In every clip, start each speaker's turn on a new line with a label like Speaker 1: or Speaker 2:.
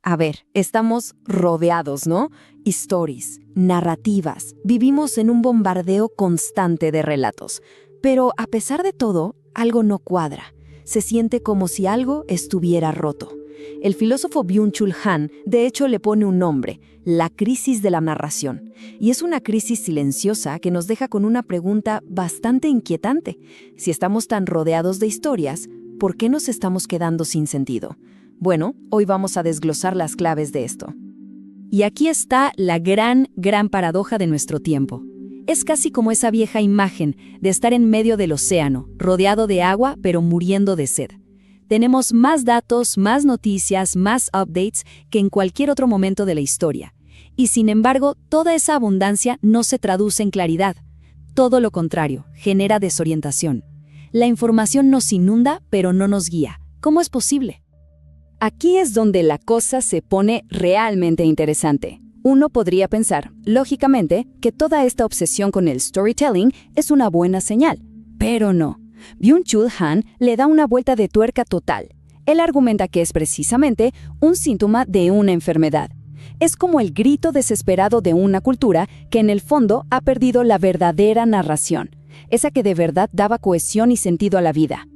Speaker 1: A ver, estamos rodeados, ¿no? Stories, narrativas, vivimos en un bombardeo constante de relatos. Pero a pesar de todo, algo no cuadra. Se siente como si algo estuviera roto. El filósofo Byung-Chul Han, de hecho, le pone un nombre, la crisis de la narración. Y es una crisis silenciosa que nos deja con una pregunta bastante inquietante. Si estamos tan rodeados de historias, ¿por qué nos estamos quedando sin sentido? Bueno, hoy vamos a desglosar las claves de esto.
Speaker 2: Y aquí está la gran paradoja de nuestro tiempo. Es casi como esa vieja imagen de estar en medio del océano, rodeado de agua, pero muriendo de sed. Tenemos más datos, más noticias, más updates que en cualquier otro momento de la historia. Y sin embargo, toda esa abundancia no se traduce en claridad. Todo lo contrario, genera desorientación. La información nos inunda, pero no nos guía. ¿Cómo es posible? Aquí es donde la cosa se pone realmente interesante. Uno podría pensar, lógicamente, que toda esta obsesión con el storytelling es una buena señal. Pero no. Byung-Chul Han le da una vuelta de tuerca total. Él argumenta que es precisamente un síntoma de una enfermedad. Es como el grito desesperado de una cultura que en el fondo ha perdido la verdadera narración, esa que de verdad daba cohesión y sentido a la vida.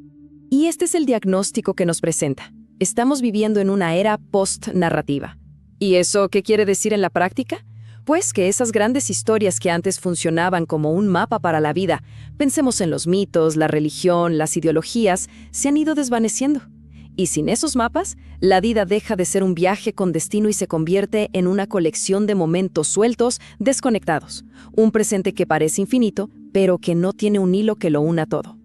Speaker 1: Y este es el diagnóstico que nos presenta. Estamos viviendo en una era post-narrativa. ¿Y eso qué quiere decir en la práctica? Pues que esas grandes historias que antes funcionaban como un mapa para la vida, pensemos en los mitos, la religión, las ideologías, se han ido desvaneciendo. Y sin esos mapas, la vida deja de ser un viaje con destino y se convierte en una colección de momentos sueltos, desconectados. Un presente que parece infinito, pero que no tiene un hilo que lo una todo.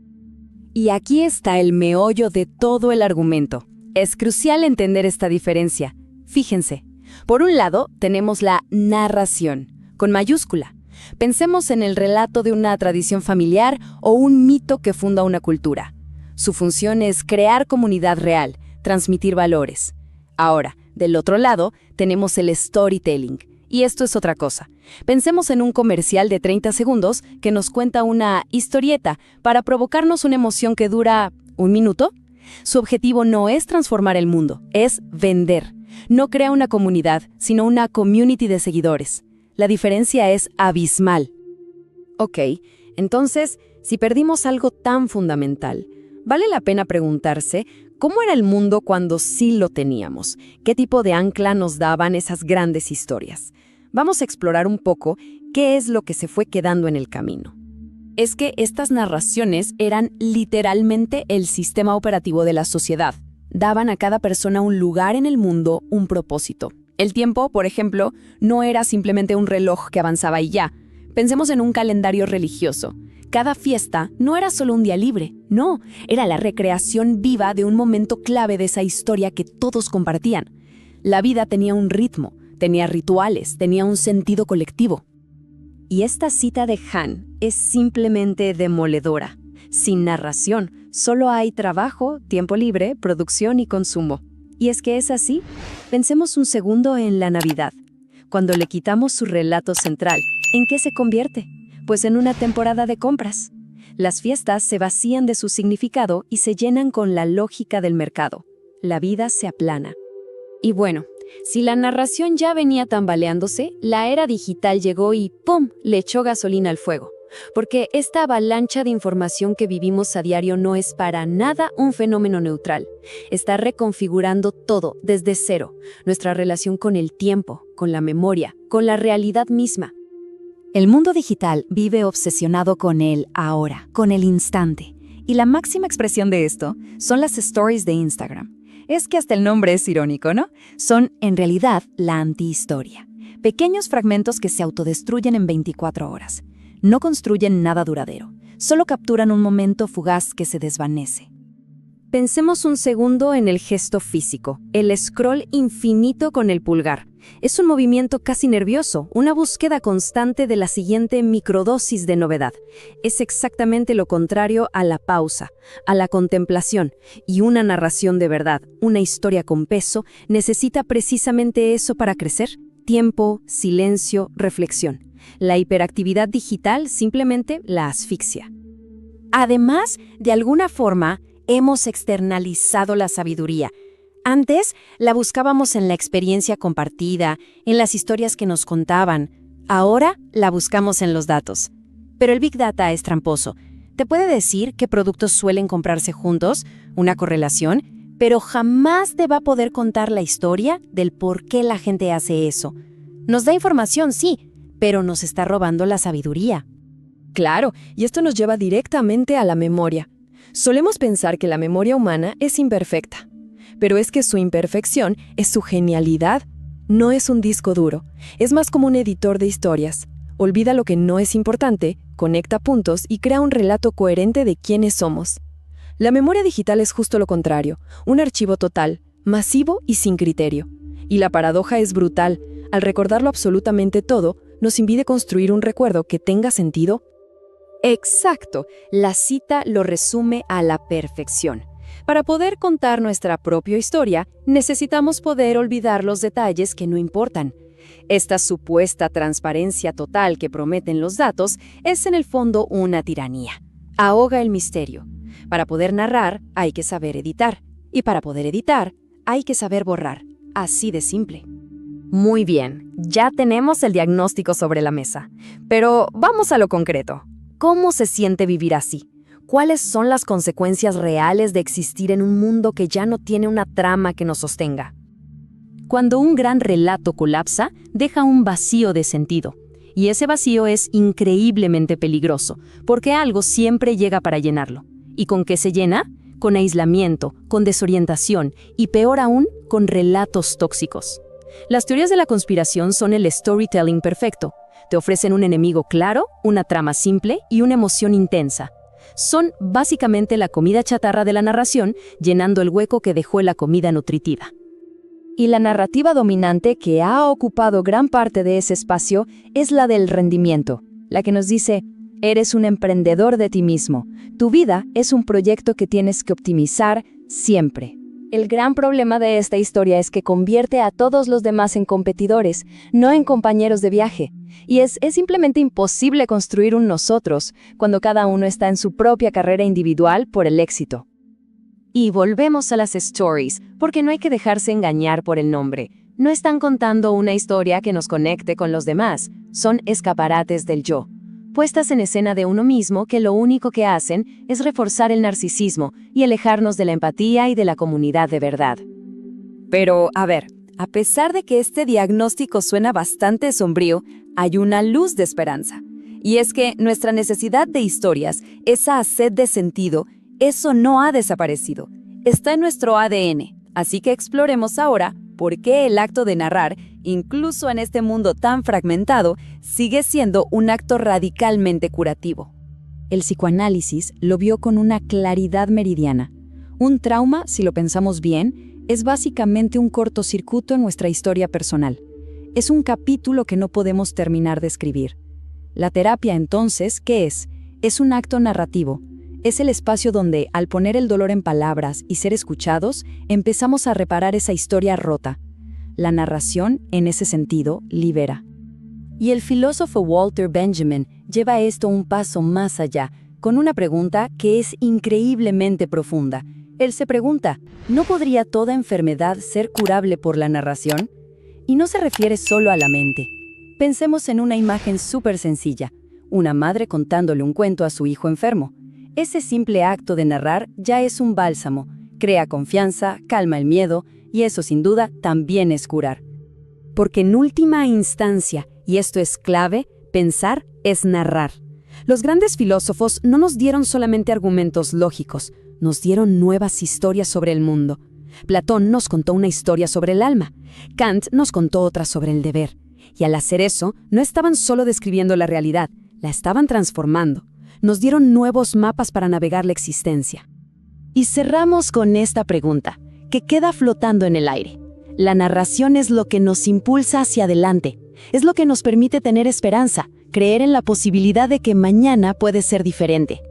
Speaker 2: Y aquí está el meollo de todo el argumento. Es crucial entender esta diferencia. Fíjense, por un lado tenemos la narración, con mayúscula. Pensemos en el relato de una tradición familiar o un mito que funda una cultura. Su función es crear comunidad real, transmitir valores. Ahora, del otro lado, tenemos el storytelling. Y esto es otra cosa. Pensemos en un comercial de 30 segundos que nos cuenta una historieta para provocarnos una emoción que dura ¿un minuto? Su objetivo no es transformar el mundo, es vender. No crea una comunidad, sino una community de seguidores. La diferencia es abismal.
Speaker 1: Ok, entonces, si perdimos algo tan fundamental, vale la pena preguntarse cómo era el mundo cuando sí lo teníamos, qué tipo de ancla nos daban esas grandes historias. Vamos a explorar un poco qué es lo que se fue quedando en el camino.
Speaker 2: Es que estas narraciones eran literalmente el sistema operativo de la sociedad. Daban a cada persona un lugar en el mundo, un propósito. El tiempo, por ejemplo, no era simplemente un reloj que avanzaba y ya. Pensemos en un calendario religioso. Cada fiesta no era solo un día libre, no, era la recreación viva de un momento clave de esa historia que todos compartían. La vida tenía un ritmo, tenía rituales, tenía un sentido colectivo.
Speaker 1: Y esta cita de Han es simplemente demoledora. Sin narración, solo hay trabajo, tiempo libre, producción y consumo. Y es que es así. Pensemos un segundo en la Navidad. Cuando le quitamos su relato central, ¿en qué se convierte? Pues en una temporada de compras. Las fiestas se vacían de su significado y se llenan con la lógica del mercado. La vida se aplana. Y bueno, si la narración ya venía tambaleándose, la era digital llegó y ¡pum!, le echó gasolina al fuego. Porque esta avalancha de información que vivimos a diario no es para nada un fenómeno neutral. Está reconfigurando todo desde cero. Nuestra relación con el tiempo, con la memoria, con la realidad misma.
Speaker 2: El mundo digital vive obsesionado con el ahora, con el instante. Y la máxima expresión de esto son las stories de Instagram. Es que hasta el nombre es irónico, ¿no? Son, en realidad, la antihistoria. Pequeños fragmentos que se autodestruyen en 24 horas. No construyen nada duradero. Solo capturan un momento fugaz que se desvanece.
Speaker 1: Pensemos un segundo en el gesto físico, el scroll infinito con el pulgar. Es un movimiento casi nervioso, una búsqueda constante de la siguiente microdosis de novedad. Es exactamente lo contrario a la pausa, a la contemplación. Y una narración de verdad, una historia con peso, necesita precisamente eso para crecer. Tiempo, silencio, reflexión. La hiperactividad digital simplemente la asfixia. Además, de alguna forma, hemos externalizado la sabiduría.
Speaker 2: Antes la buscábamos en la experiencia compartida, en las historias que nos contaban. Ahora la buscamos en los datos. Pero el Big Data es tramposo. Te puede decir qué productos suelen comprarse juntos, una correlación, pero jamás te va a poder contar la historia del por qué la gente hace eso. Nos da información, sí, pero nos está robando la sabiduría.
Speaker 1: Claro, y esto nos lleva directamente a la memoria. Solemos pensar que la memoria humana es imperfecta, pero es que su imperfección es su genialidad. No es un disco duro, es más como un editor de historias. Olvida lo que no es importante, conecta puntos y crea un relato coherente de quiénes somos. La memoria digital es justo lo contrario, un archivo total, masivo y sin criterio. Y la paradoja es brutal. Al recordarlo absolutamente todo, nos impide construir un recuerdo que tenga sentido. Exacto, la cita lo resume a la perfección. Para poder contar nuestra propia historia, necesitamos poder olvidar los detalles que no importan. Esta supuesta transparencia total que prometen los datos es en el fondo una tiranía. Ahoga el misterio. Para poder narrar, hay que saber editar. Y para poder editar, hay que saber borrar. Así de simple. Muy bien, ya tenemos el diagnóstico sobre la mesa. Pero vamos a lo concreto. ¿Cómo se siente vivir así? ¿Cuáles son las consecuencias reales de existir en un mundo que ya no tiene una trama que nos sostenga? Cuando un gran relato colapsa, deja un vacío de sentido. Y ese vacío es increíblemente peligroso, porque algo siempre llega para llenarlo. ¿Y con qué se llena? Con aislamiento, con desorientación y, peor aún, con relatos tóxicos. Las teorías de la conspiración son el storytelling perfecto. Te ofrecen un enemigo claro, una trama simple y una emoción intensa. Son básicamente la comida chatarra de la narración, llenando el hueco que dejó la comida nutritiva. Y la narrativa dominante que ha ocupado gran parte de ese espacio es la del rendimiento, la que nos dice, eres un emprendedor de ti mismo, tu vida es un proyecto que tienes que optimizar siempre. El gran problema de esta historia es que convierte a todos los demás en competidores, no en compañeros de viaje. Y es simplemente imposible construir un nosotros cuando cada uno está en su propia carrera individual por el éxito. Y volvemos a las stories, porque no hay que dejarse engañar por el nombre. No están contando una historia que nos conecte con los demás, son escaparates del yo, puestas en escena de uno mismo que lo único que hacen es reforzar el narcisismo y alejarnos de la empatía y de la comunidad de verdad. Pero, a ver, a pesar de que este diagnóstico suena bastante sombrío, hay una luz de esperanza. Y es que nuestra necesidad de historias, esa sed de sentido, eso no ha desaparecido. Está en nuestro ADN. Así que exploremos ahora por qué el acto de narrar, incluso en este mundo tan fragmentado, sigue siendo un acto radicalmente curativo. El psicoanálisis lo vio con una claridad meridiana. Un trauma, si lo pensamos bien, es básicamente un cortocircuito en nuestra historia personal. Es un capítulo que no podemos terminar de escribir. La terapia, entonces, ¿qué es? Es un acto narrativo. Es el espacio donde, al poner el dolor en palabras y ser escuchados, empezamos a reparar esa historia rota. La narración, en ese sentido, libera. Y el filósofo Walter Benjamin lleva esto un paso más allá, con una pregunta que es increíblemente profunda. Él se pregunta, ¿no podría toda enfermedad ser curable por la narración? Y no se refiere solo a la mente. Pensemos en una imagen súper sencilla, una madre contándole un cuento a su hijo enfermo. Ese simple acto de narrar ya es un bálsamo, crea confianza, calma el miedo, y eso sin duda también es curar. Porque en última instancia, y esto es clave, pensar es narrar. Los grandes filósofos no nos dieron solamente argumentos lógicos, nos dieron nuevas historias sobre el mundo. Platón nos contó una historia sobre el alma, Kant nos contó otra sobre el deber. Y al hacer eso, no estaban solo describiendo la realidad, la estaban transformando. Nos dieron nuevos mapas para navegar la existencia. Y cerramos con esta pregunta, que queda flotando en el aire. La narración es lo que nos impulsa hacia adelante, es lo que nos permite tener esperanza, creer en la posibilidad de que mañana puede ser diferente.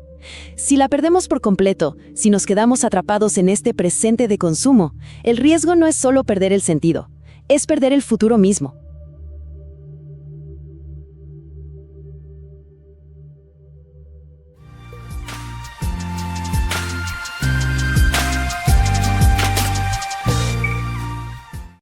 Speaker 1: Si la perdemos por completo, si nos quedamos atrapados en este presente de consumo, el riesgo no es solo perder el sentido, es perder el futuro mismo.